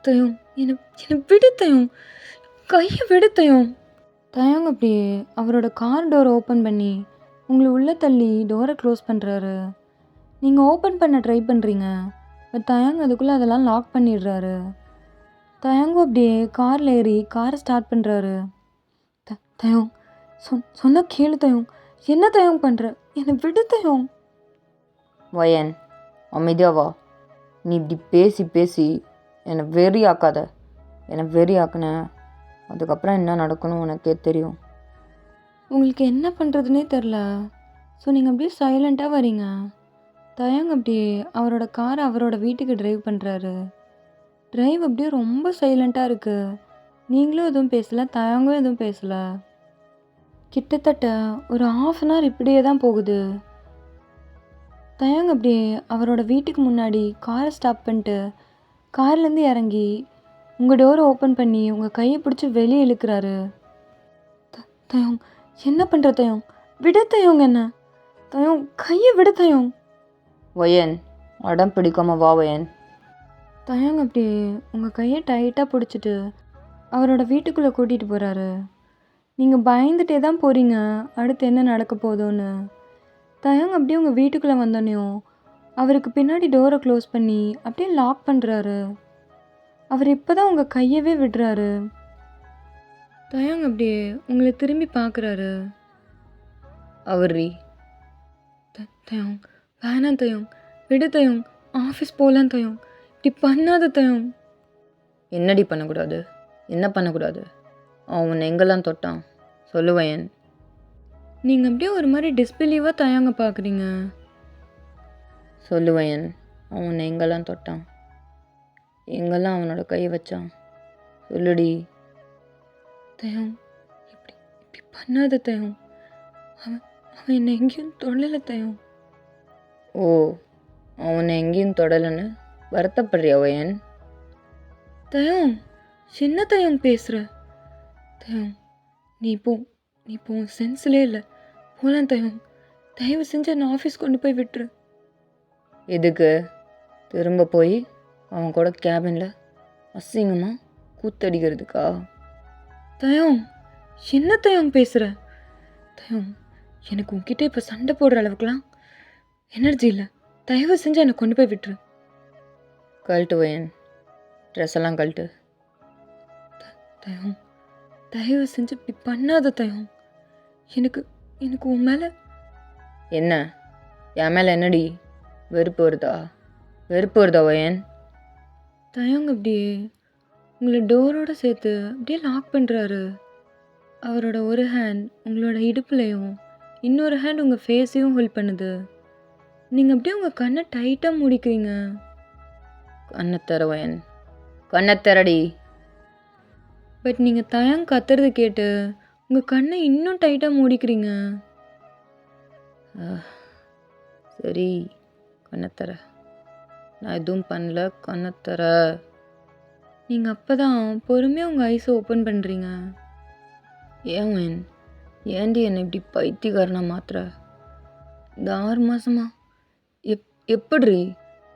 தயங் என்னை என்னை விடு தயங். கையை விடு தயங். தயங் அப்படியே அவரோட கார் டோரை ஓப்பன் பண்ணி உங்களை உள்ளே தள்ளி டோரை க்ளோஸ் பண்ணுறாரு. நீங்கள் ஓப்பன் பண்ண ட்ரை பண்ணுறீங்க. பட் தயங் அதுக்குள்ளே அதெல்லாம் லாக் பண்ணிடுறாரு. தயங்கும் அப்படியே காரில் ஏறி காரை ஸ்டார்ட் பண்ணுறாரு. தயங் சொன்ன கேளு தயங். என்ன தயங் பண்ணுற? என்னை விடு தயங். வயன் அமைதியா வா. நீ இப்படி பேசி பேசி என்னை வெறி ஆக்காத. என்னை வெறி ஆக்குன அதுக்கப்புறம் என்ன நடக்கணும் உனக்கே தெரியும். உங்களுக்கு என்ன பண்ணுறதுனே தெரில. ஸோ நீங்கள் அப்படியே சைலண்ட்டாக வரீங்க. தயங் அப்படியே அவரோட காரை அவரோட வீட்டுக்கு டிரைவ் பண்ணுறாரு. டிரைவ் அப்படியே ரொம்ப சைலண்ட்டாக இருக்குது. நீங்களும் எதுவும் பேசலை, தயங்கும் எதுவும் பேசலை. கிட்டத்தட்ட ஒரு 1/2 அன் ஹவர் இப்படியே தான் போகுது. தயங் அப்படியே அவரோட வீட்டுக்கு முன்னாடி காரை ஸ்டாப் பண்ணிட்டு கார்லேருந்து இறங்கி உங்கள் டோரை ஓப்பன் பண்ணி உங்கள் கையை பிடிச்சி வெளியே இழுக்கிறாரு. தயங் என்ன பண்ணுற தயங்? விட தயங். என்ன தயங்? கையை விட தயங். வயன் அடம் பிடிக்காம வா வயன். தயங் அப்படியே உங்கள் கையை டைட்டாக பிடிச்சிட்டு அவரோட வீட்டுக்குள்ளே கூட்டிகிட்டு போகிறாரு. நீங்கள் பயந்துட்டே தான் போகிறீங்க அடுத்து என்ன நடக்க போதோன்னு. தயங் அப்படியே உங்கள் வீட்டுக்குள்ளே வந்தோடனையும் அவருக்கு பின்னாடி டோரை க்ளோஸ் பண்ணி அப்படியே லாக் பண்ணுறாரு. அவர் இப்போ தான் உங்கள் கையவே விடுறாரு. தயங் அப்படியே உங்களை திரும்பி பார்க்குறாரு. அவரி தயங் வேணாம் தயங். விடு தயங். ஆஃபீஸ் போகலாம் தயங். இப்படி பண்ணாத தயங். என்னடி பண்ணக்கூடாது? என்ன பண்ணக்கூடாது? அவன் உன்னை எங்கெல்லாம் தொட்டான் சொல்லு வயன். நீங்கள் அப்படியே ஒரு மாதிரி டிஸ்பிலீவாக தயங்க பார்க்குறீங்க. சொல்லு வயன். அவன் உன்னை எங்கெல்லாம் தொட்டான்? எங்கெல்லாம் அவனோட கையை வச்சான் சொல்லுடி. தயங் இப்படி இப்படி பண்ணாத தயங். அவன் அவன் என்னை எங்கேயும் தொடலை தயங். ஓ, அவனை எங்கேயும் தொடலைன்னு வருத்தப்படுறியா வயன்? தயங் சின்ன தயங் பேசுகிற. தயங் நீ இப்போ சென்ஸ்லே இல்லை. போகலாம் தயங். தயவு செஞ்சு என்னை ஆஃபீஸ் கொண்டு போய் விட்டுரு. எதுக்கு? திரும்ப போய் அவன் கூட கேபினில் அசிங்கமாக கூத்தடிக்கிறதுக்கா? தயங் என்ன தயங் பேசுகிற? தயங் எனக்கு உன்கிட்ட இப்போ சண்டை போடுற அளவுக்குலாம் எனர்ஜி இல்லை. தயவு செஞ்சு என்னை கொண்டு போய் விட்டுரு. கழட்டு வயன், ட்ரெஸ் எல்லாம் கழட்டு. தயங் தயவு செஞ்சு இப்படி பண்ணாத தயங். எனக்கு எனக்கு உன் மேலே என்ன? என் மேலே என்னடி வெறுப்பு வருதா? வெறுப்பு வருதா வயன்? தயங் அப்படியே உங்களை டோரோட சேர்த்து அப்படியே லாக் பண்ணுறாரு. அவரோட ஒரு ஹேண்ட் உங்களோட இடுப்புலையும் இன்னொரு ஹேண்ட் உங்கள் ஃபேஸையும் ஹோல்ட் பண்ணுது. நீங்கள் அப்படியே உங்கள் கண்ணை டைட்டாக முடிக்கிறீங்க. கண்ணை தர வயன், கண்ணை தரடி. பட் நீங்கள் தயங் கத்துறது கேட்டு உங்கள் கண்ணை இன்னும் டைட்டாக மூடிக்கிறீங்க. சரி, கண்ணை தர. நான் எதுவும் பண்ணல, கண்ணை தர. நீங்கள் அப்போ தான் பொறுமையாக உங்கள் ஐஸை ஓப்பன் பண்ணுறீங்க. ஏன் வயன், ஏன்டி என்னை இப்படி பைத்தியக்காரனா மாத்துற? இந்த 6 மாதமா எப்படி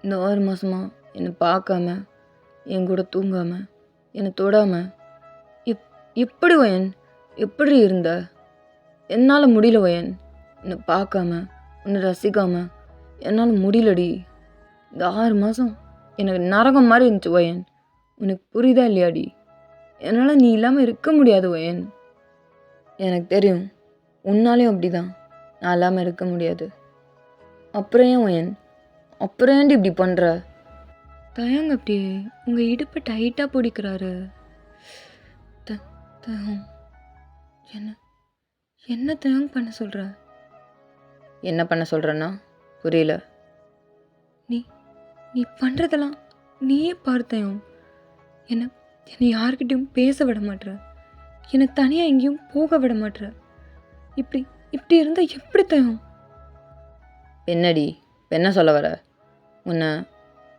இந்த 6 மாதமா என்னை பார்க்காம, என் கூட தூங்காமல், என்னை தொடாமல் எப்படி வயன், எப்படி இருந்த? என்னால் முடியல வயன். என்னை பார்க்காம, உன்னை ரசிக்காமல் என்னால் முடியலடி. இந்த 6 மாதம் எனக்கு நரகம் மாதிரி இருந்துச்சு வயன். உனக்கு புரியுதா இல்லையாடி? என்னால் நீ இல்லாமல் இருக்க முடியாது வயன். எனக்கு தெரியும், உன்னாலேயும் அப்படி தான். நான் இல்லாமல் இருக்க முடியாது. அப்புறம் ஏன் வயன், அப்புறம் ஏன்டி இப்படி பண்ணுற? தயங் அப்படியே உங்கள் இடுப்பை டைட்டாக பிடிக்கிறாரு. தயங் என்ன என்ன தயங் பண்ண சொல்கிற? என்ன பண்ண சொல்கிறேன்னா புரியல. நீ நீ பண்ணுறதெல்லாம் நீயே பார்த்தயங். என்னை யார்கிட்டையும் பேச விட மாட்டேற. எனக்கு தனியாக எங்கேயும் போக விட மாட்ற. இப்படி இப்படி இருந்தால் எப்படி தயம்? என்னடி இப்ப என்ன சொல்ல வர? உன்னை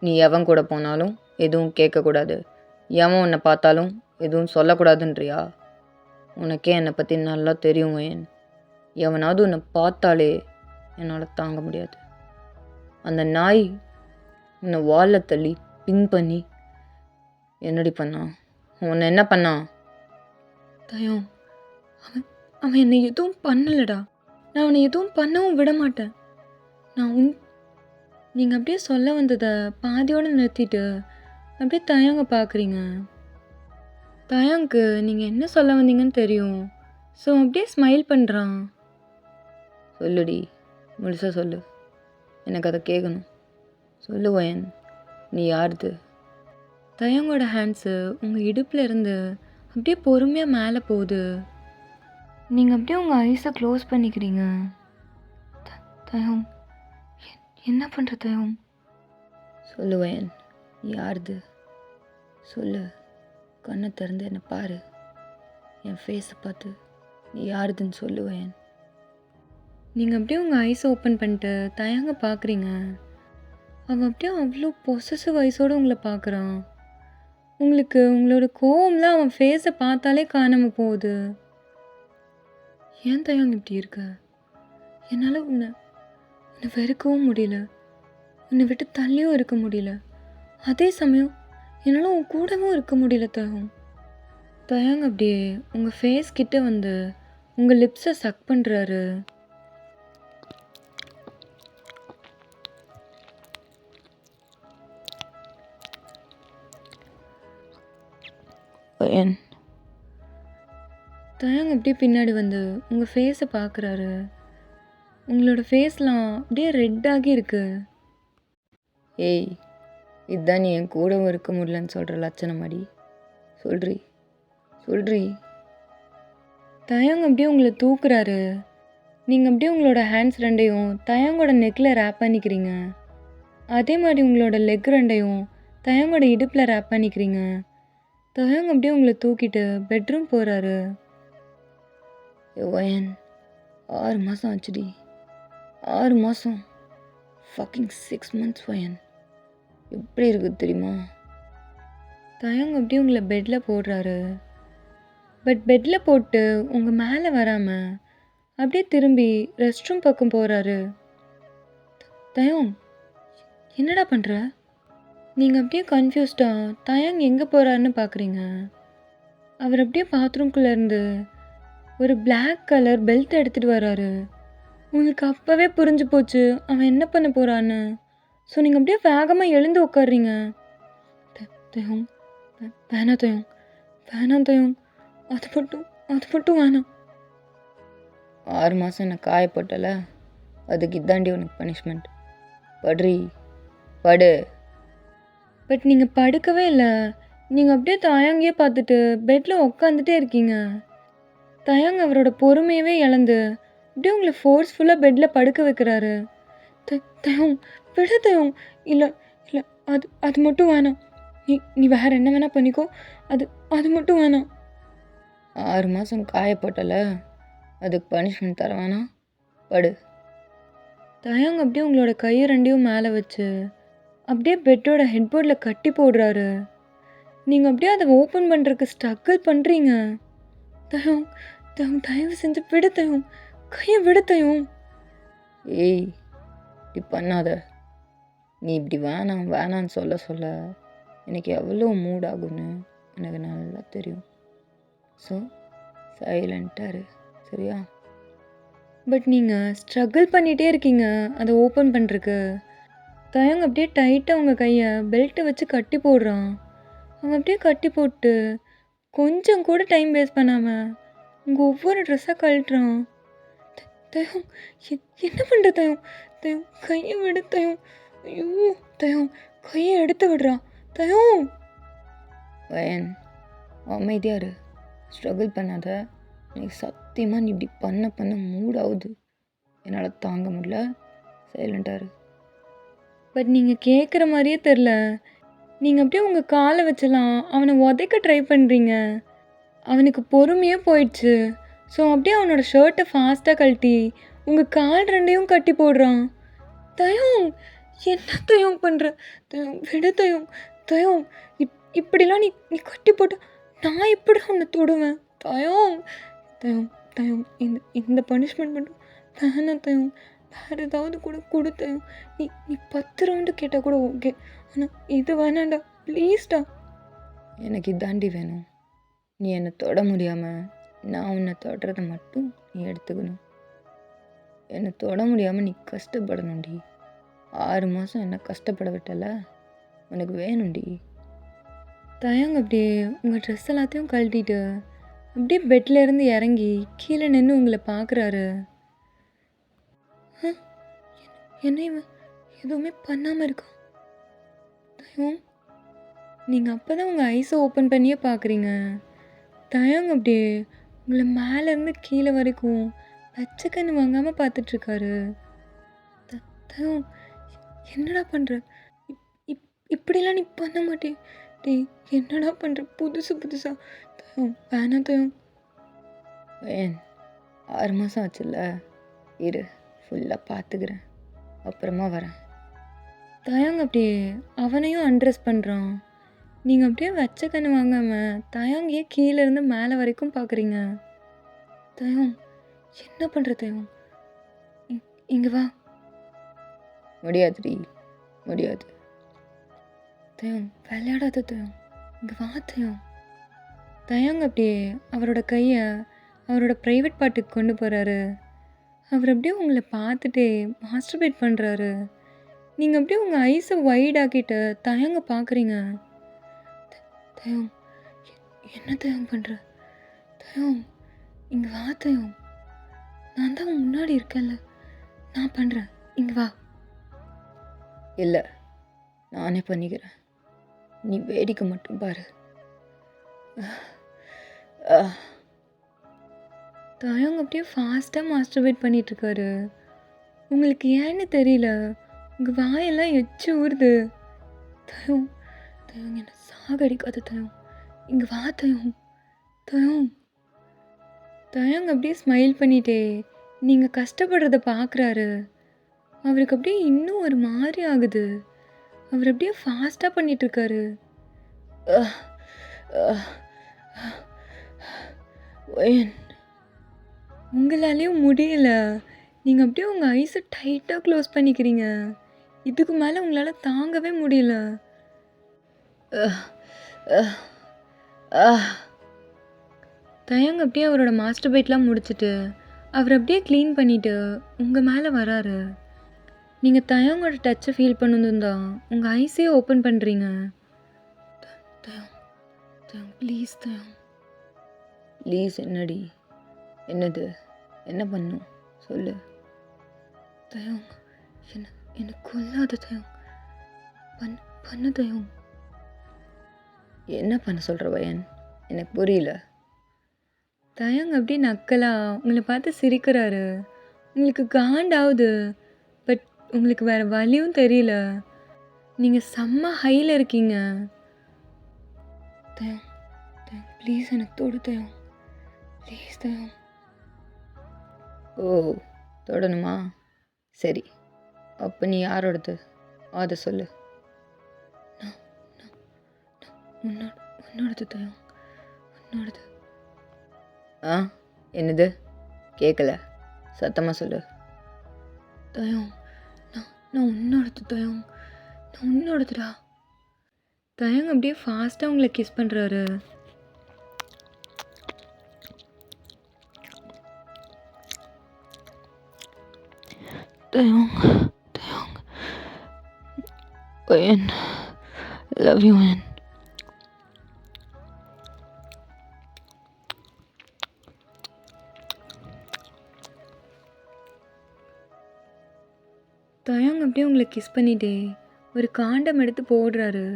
நீ எவன் கூட போனாலும் எதுவும் கேட்கக்கூடாது, எவன் உன்னை பார்த்தாலும் எதுவும் சொல்லக்கூடாதுன்றியா? உனக்கே என்னை பற்றி நல்லா தெரியும் வயன். எவனாவது உன்னை பார்த்தாலே என்னால் தாங்க முடியாது. அந்த நாய் உன்னை வாலில் தள்ளி பின் பண்ணி என்னடி பண்ணான்? உன்னை என்ன பண்ணான்? தயம், அவன் அவன் என்னை எதுவும் பண்ணலடா. நான் அவனை எதுவும் பண்ணவும் விட மாட்டேன். நீங்கள் அப்படியே சொல்ல வந்ததை பாதியோடு நிறுத்திட்டு அப்படியே தயங்க பார்க்குறீங்க. தயங்க்கு நீங்கள் என்ன சொல்ல வந்தீங்கன்னு தெரியும். ஸோ அப்படியே ஸ்மைல் பண்ணுறான். சொல்லுடி, முழுசா சொல்லு, எனக்கு அதை கேட்கணும். சொல்லு வயன், நீ யாருது? தயங்கோட ஹேண்ட்ஸு உங்கள் இடுப்பில் இருந்து அப்படியே பொறுமையாக மேலே போகுது. நீங்கள் அப்படியே உங்கள் ஐஸை க்ளோஸ் பண்ணிக்கிறீங்க. தயம், என்ன பண்ணுற தயம்? சொல்லு வயன், நீ யாருது? சொல்லு, கண்ணை திறந்து என்னை பாரு, என் ஃபேஸை பார்த்து நீ யாருதுன்னு சொல்லு வயன். நீங்கள் அப்படியே உங்கள் ஐஸை ஓப்பன் பண்ணிட்டு தயங்க பார்க்குறீங்க. அவன் அப்படியே அவ்வளோ பொசசிவ் ஐஸோடு உங்களை பார்க்குறான். உங்களுக்கு உங்களோட கோவம்லாம் அவன் ஃபேஸை பார்த்தாலே காணாமல் போகுது. ஏன் தயங்க இப்படி இருக்க? என்னால் உன்னை வெறுக்கவும் முடியல, உன்னை விட்டு தள்ளியும் இருக்க முடியல. அதே சமயம் என்னால் உன் கூடவும் இருக்க முடியல தயம். தயங்க அப்படியே உங்கள் ஃபேஸ் கிட்ட வந்து உங்கள் லிப்ஸை சக் பண்ணுறாரு. வயன், தயங்க அப்படியே பின்னாடி வந்து உங்கள் ஃபேஸை பார்க்குறாரு. உங்களோட ஃபேஸ்லாம் அப்படியே ரெட்டாகி இருக்கு. ஏய், இதுதான் நீ என் கூடவும் இருக்க முடியலன்னு சொல்கிற லட்சணமாடி? சொல்றி சொல்றி. தயங்க அப்படியே உங்களை தூக்குறாரு. நீங்கள் அப்படியே உங்களோட ஹேண்ட்ஸ் ரெண்டையும் தயங்கோட நெக்கில் ரேப் பண்ணிக்கிறீங்க. அதே மாதிரி உங்களோட லெக் ரெண்டையும் தயங்கோட இடுப்பில் ரேப் பண்ணிக்கிறீங்க. தயங்க அப்படியே உங்களை தூக்கிட்டு பெட்ரூம் போகிறாரு. வயன், 6 மாதம் ஆச்சுடி, 6 மாதம், ஃபக்கிங் 6 months வயன். எப்படி இருக்குது தெரியுமா? தயங்க அப்படியே உங்களை பெட்டில் போடுறாரு. பட் பெட்டில் போட்டு உங்கள் மேலே வராமல் அப்படியே திரும்பி ரெஸ்ட் ரூம் பக்கம் போகிறாரு. தயம், என்னடா பண்ணுற? நீங்கள் அப்படியே கன்ஃபியூஸ்டாக தயங் எங்கே போகிறாருன்னு பார்க்குறீங்க. அவர் அப்படியே பாத்ரூம்குள்ளேருந்து ஒரு பிளாக் கலர் பெல்ட் எடுத்துகிட்டு வராரு. உங்களுக்கு அப்போவே புரிஞ்சு போச்சு அவன் என்ன பண்ண போகிறான்னு. ஸோ நீங்கள் அப்படியே வேகமாக எழுந்து உட்காடுறீங்க. தயம், வேணாம் தயம், வேணாம் தயம், அது மட்டும் வேணாம். 6 மாதம் என்னை காயப்பட்டல, அதுக்கு இதாண்டி உனக்கு பனிஷ்மெண்ட். படுறி, படு. பட் நீங்கள் படுக்கவே இல்லை. நீங்கள் அப்படியே தயங்கியே பார்த்துட்டு பெட்டில் உட்காந்துட்டே இருக்கீங்க. தயங்க அவரோட பொறுமையவே இழந்து அப்படியே உங்களை ஃபோர்ஸ்ஃபுல்லாக பெட்டில் படுக்க வைக்கிறாரு. தயம், விட தயம். இல்லை இல்லை, அது மட்டும் வேணாம். நீ வேறு என்ன வேணால் பண்ணிக்கோ, அது மட்டும் வேணாம். 6 மாதம் காயப்பட்டல, அதுக்கு பனிஷ்மெண்ட் தர வேணாம், படு. தயங்க அப்படியே உங்களோட கையை ரெண்டையும் மேலே வச்சு அப்படியே பெட்டோட ஹெட்போர்டில் கட்டி போடுறாரு. நீங்கள் அப்படியே அதை ஓப்பன் பண்ணுறதுக்கு ஸ்ட்ரகிள் பண்ணுறீங்க. தயம், தயவு செஞ்சு விட தயம், கையை விட தயம். ஏய், இப்படி பண்ணாத. நீ இப்படி வேணான்னு சொல்ல எனக்கு எவ்வளோ மூட் ஆகுன்னு எனக்கு நல்லா தெரியும். ஸோ சைலண்ட்டாக இரு, சரியா? பட் நீங்கள் ஸ்ட்ரகிள் பண்ணிகிட்டே இருக்கீங்க அதை ஓப்பன் பண்ணுறக்கு. தயங்க அப்படியே டைட்டாக உங்கள் கையை பெல்ட்டை வச்சு கட்டி போடுறான். அவன் அப்படியே கட்டி போட்டு கொஞ்சம் கூட டைம் வேஸ்ட் பண்ணாமல் உங்கள் ஒவ்வொரு ட்ரெஸ்ஸாக கழட்டுறான். தயம், என்ன பண்ணுற தயம்? தயம், கையை விட தயம். ஐயோ தயம், கையை எடுத்து விடுறான். தயம், வயன், அமைதியாக இரு, ஸ்ட்ரகிள் பண்ணாத. எனக்கு சத்தியமாக நீ இப்படி பண்ண மூட் ஆகுது, என்னால் தாங்க முடியல. சைலண்ட்டாக இரு. பட் நீங்கள் கேட்குற மாதிரியே தெரில. நீங்கள் அப்படியே உங்கள் காலை வச்சலாம் அவனை உதைக்க ட்ரை பண்ணுறீங்க. அவனுக்கு பொறுமையே போயிடுச்சு. ஸோ அப்படியே அவனோட ஷர்ட்டை ஃபாஸ்ட்டாக கழட்டி உங்கள் கால் ரெண்டையும் கட்டி போடுறான். தயம், என்ன தயம் பண்ணுற? தயம் விடு தயம். தயம், இப்படிலாம் நீ நீ கட்டி போட்டு நான் எப்படி உன்னை தொடுவேன்? தயம், தயம், தயம், இந்த இந்த பனிஷ்மெண்ட் மட்டும் வேணாம் தயம். வேறு ஏதாவது கூட கொடு தயம். நீ நீ 10 ரவுண்டு கேட்டால் கூட ஓகே. ஆனால் இது வேணாண்டா, ப்ளீஸ்டா. எனக்கு இதாண்டி வேணும். நீ என்னை தொட முடியாமல் நான் உன்னை தொடுறத மட்டும் நீ எடுத்துக்கணும். என்னை தொட முடியாமல் நீ கஷ்டப்படணும்டி. 6 மாதம் என்ன கஷ்டப்பட விட்டல, உனக்கு வேணும்டி. தயங்க அப்படியே உங்கள் ட்ரெஸ் எல்லாத்தையும் கழட்டிட்டு அப்படியே பெட்டில் இருந்து இறங்கி கீழே நின்று உங்களை பார்க்குறாரு. என்ன இவன் எதுவுமே பண்ணாமல் இருக்கான்? தயம், நீங்கள் அப்போ தான் உங்கள் ஐஸை ஓப்பன் பண்ணியே பார்க்குறீங்க. தயங்க அப்படியே உங்களை மேலேருந்து கீழே வரைக்கும் பச்சை கண்ணு வாங்காமல் பார்த்துட்ருக்காரு. தயம், என்னடா பண்ணுற? இப்படிலாம் நீ பண்ண மாட்டே. டேய், என்னடா பண்ணுற? புதுசாக. தயம் வேணாம் தயம். ஏன் 6 மாதம் ஆச்சுல்ல, இரு ஃபுல்லாக பார்த்துக்கிறேன், அப்புறமா வரேன். தயங்க அப்படியே அவனையும் அண்ட்ரெஸ் பண்ணுறான். நீங்கள் அப்படியே வச்ச கண்ணு வாங்காமல் தயங்கியே கீழே இருந்து மேலே வரைக்கும் பார்க்குறீங்க. தயம், என்ன பண்ணுற தயம்? இங்கே வா. முடியாதுடி, முடியாது. தயம் விளையாடாத தயம், இங்கே வா தயம். தயங்க அப்படியே அவரோட கையை அவரோட ப்ரைவேட் பார்ட்டுக்கு கொண்டு போகிறாரு. அவர் அப்படியே உங்களை பார்த்துட்டே மாஸ்டர்பேட் பண்ணுறாரு. நீங்கள் அப்படியே உங்கள் ஐஸை வைட் ஆக்கிட்டு தயங்க பார்க்குறீங்க. தயம், என்ன தயம் பண்ணுற? தயம், இங்கே வா தயம். நான் தான் முன்னாடி இருக்கேன்ல, நான் பண்ணுறேன், இங்கே வா. இல்லை, நானே பண்ணிக்கிறேன், நீ வேடிக்கை மட்டும் பாரு. தயங்க அப்படியே ஃபாஸ்ட்டாக மாஸ்டர்பேட் பண்ணிகிட்ருக்காரு. உங்களுக்கு ஏன்னு தெரியல, உங்கள் வாயெல்லாம் எச்சு ஊறுது. தயம், தயம் என்னை சாகடிக்காத தயம், இங்கே வா தயம். தயம், தயங்க அப்படியே ஸ்மைல் பண்ணிட்டே நீங்கள் கஷ்டப்படுறத பார்க்குறாரு. அவருக்கு அப்படியே இன்னும் ஒரு மாதிரி ஆகுது. அவர் அப்படியே ஃபாஸ்ட்டாக பண்ணிகிட்ருக்காரு. உங்களாலேயும் முடியல. நீங்கள் அப்படியே உங்கள் ஐஸை டைட்டாக க்ளோஸ் பண்ணிக்கிறீங்க. இதுக்கு மேலே உங்களால் தாங்கவே முடியல. தயங்க அப்படியே அவரோட மாஸ்டர் பைட்லாம் முடிச்சுட்டு அவர் அப்படியே க்ளீன் பண்ணிவிட்டு உங்கள் மேலே வராரு. நீங்கள் தயங்கோட டச்சை ஃபீல் பண்ணணும் தான் உங்கள் ஐஸே ஓப்பன் பண்ணுறீங்க. தயம், தயம் ப்ளீஸ் தயம். ப்ளீஸ் என்னடி? என்னது? என்ன பண்ணும் சொல்லு. தயம், என்ன கொல்லாத தயம். பண்ணு தயம். என்ன பண்ண சொல்கிற வயன்? எனக்கு புரியல. தயங்க அப்படியே நக்கலா உங்களை பார்த்து சிரிக்கிறாரு. உங்களுக்கு காண்டாகுது, பட் உங்களுக்கு வேறு வழியும் தெரியல. நீங்கள் செம்ம ஹையில் இருக்கீங்க. தயம், தயம் ப்ளீஸ் எனக்கு தொடு தயம், ப்ளீஸ் தயம். ஓ, தொடணுமா? சரி, அப்போ நீ யாரோடது அதை சொல்லு. உன்னோடது தயம், உன்னோடது. ஆ, என்னது? கேட்கல, சத்தமாக சொல்லு. தயம், நான் உன்னோடது தயம், நான் உன்னோடதுடா. தயங்க அப்படியே ஃபாஸ்ட்டாக உங்களை கிஸ் பண்ணுறாரு. தயம், தயம், வயன், லவ் யூ வயன். தயங்க அப்படியே உங்களை கிஸ் பண்ணிட்டே ஒரு காண்டம் எடுத்து போடுறாரு.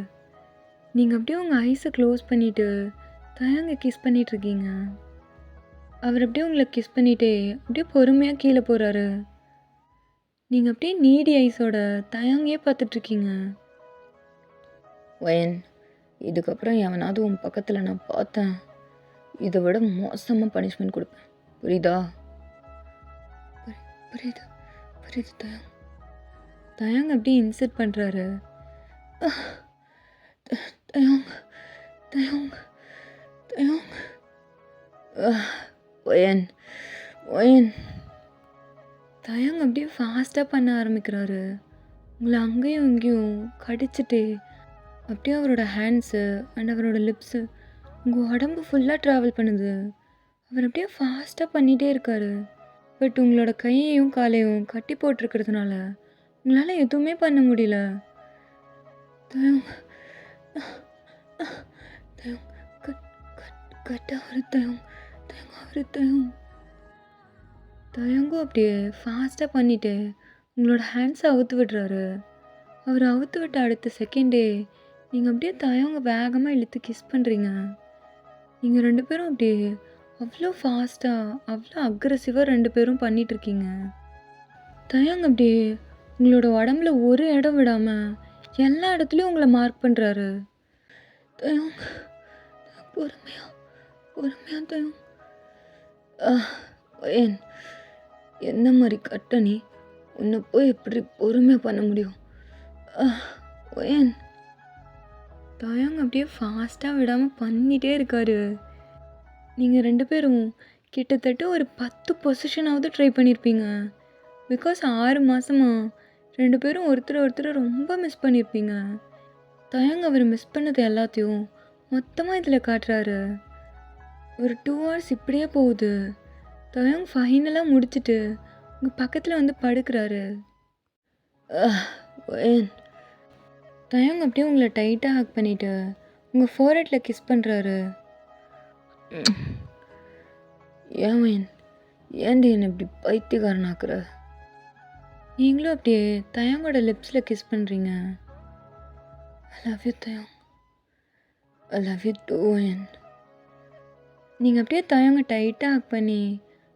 நீங்கள் அப்படியே உங்கள் ஐஸை க்ளோஸ் பண்ணிவிட்டு தயங்க கிஸ் பண்ணிகிட்ருக்கீங்க. அவர் அப்படியே உங்களை கிஸ் பண்ணிட்டே அப்படியே பொறுமையாக கீழே போகிறாரு. நீங்கள் அப்படியே நீடி ஐஸோட தயங்கே பார்த்துட்ருக்கீங்க. வயன், இதுக்கப்புறம் எவனாவது உன் பக்கத்தில் நான் பார்த்தேன், இதை விட மோசமாக பனிஷ்மெண்ட் கொடுப்பேன். புரியுதா? புரியுது புரியுது தயாங். தயாங் அப்படியே இன்சல்ட் பண்ணுறாரு. தயாங் தயாங் தயாங். Wine wine. தயாங் அப்படியே ஃபாஸ்ட்டாக பண்ண ஆரம்பிக்கிறாரு. உங்களை அங்கேயும் இங்கேயும் கடிச்சிட்டு அப்படியே அவரோட ஹேண்ட்ஸு அண்ட் அவரோட லிப்ஸு உங்கள் உடம்பு ஃபுல்லாக ட்ராவல் பண்ணுது. அவர் அப்படியே ஃபாஸ்ட்டாக பண்ணிகிட்டே இருக்காரு. பட் உங்களோட கையையும் காலையும் கட்டி போட்டிருக்கிறதுனால உங்களால் எதுவுமே பண்ண முடியல. தயாங் தயாங் கட்ட அவரு தயாங் தயாங் அவரு தயாங். தயாங்கும் அப்படியே ஃபாஸ்ட்டாக பண்ணிவிட்டு உங்களோட ஹேண்ட்ஸை அவுத்து விடுறாரு. அவர் அவுத்து விட்ட அடுத்த செகண்டே நீங்கள் அப்படியே தயாங்க வேகமாக இழுத்து கிஸ் பண்ணுறீங்க. நீங்கள் 2 பேரும் அப்படியே அவ்வளோ ஃபாஸ்ட்டாக அவ்வளோ அக்ரெசிவாக 2 பேரும் பண்ணிகிட்ருக்கீங்க. தயாங் அப்படியே உங்களோட உடம்புல ஒரு இடம் விடாமல் எல்லா இடத்துலையும் உங்களை மார்க் பண்ணுறாரு. தயாங் பொறுமையாக பொறுமையாக தயாங். ஒயன், என்ன மாதிரி கட்ட நீ? உன்னை போய் எப்படி பொறுமையாக பண்ண முடியும்? ஒயன். தயாங் அப்படியே ஃபாஸ்ட்டாக விடாமல் பண்ணிகிட்டே இருக்காரு. நீங்கள் 2 பேரும் கிட்டத்தட்ட ஒரு 10 பொசிஷனாவது ட்ரை பண்ணியிருப்பீங்க. பிகாஸ் 6 மாதமாக 2 பேரும் ஒருத்தர் ரொம்ப மிஸ் பண்ணியிருப்பீங்க. தயாங் அவர் மிஸ் பண்ணது எல்லாத்தையும் மொத்தமாக இதில் காட்டுறாரு. ஒரு 2 hours இப்படியே போகுது. தயாங் ஃபைனலாக முடிச்சுட்டு உங்கள் பக்கத்தில் வந்து படுக்கிறாரு. ஒயன். தயாங் அப்படியே உங்களை டைட்டாக ஹக் பண்ணிவிட்டு உங்கள் ஃபோர்ஹெட்டில் கிஸ் பண்ணுறாரு. ஏன் ஒயன், ஏன்டி என்னை இப்படி பைத்தியக்காரனாக்குற? நீங்களும் அப்படியே தயாங்கோட லிப்ஸில் கிஸ் பண்ணுறீங்க. ஐ லவ் யூ தயாங். ஐ லவ் யூ டூ ஒயன். நீங்கள் அப்படியே தயாங்க டைட்டாக ஹக் பண்ணி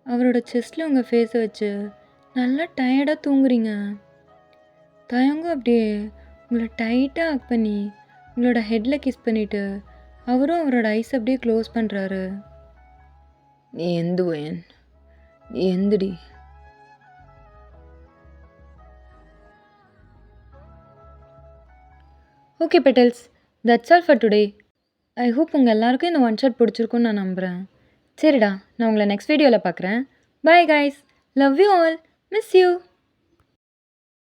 அவரோட செஸ்ட்டில் உங்கள் ஃபேஸை வச்சு நல்லா டயர்டாக தூங்குறீங்க. தயாங்கும் அப்படியே உங்களை டைட்டாக ஹக் பண்ணி உங்களோட ஹெட்டில் கிஸ் பண்ணிவிட்டு அவரும் அவரோட ஐஸ் அப்படியே க்ளோஸ் பண்ணுறாரு. நீ எந்த ஒயன், நீ எந்தடி? Okay petals, that's all for today. I hope உங்கள் எல்லாருக்கும் இந்த ஒன் ஷாட் பிடிச்சிருக்குன்னு நான் நம்புகிறேன். சரிடா, நான் உங்களை நெக்ஸ்ட் வீடியோவில் பார்க்குறேன். Bye guys, love you all, miss you.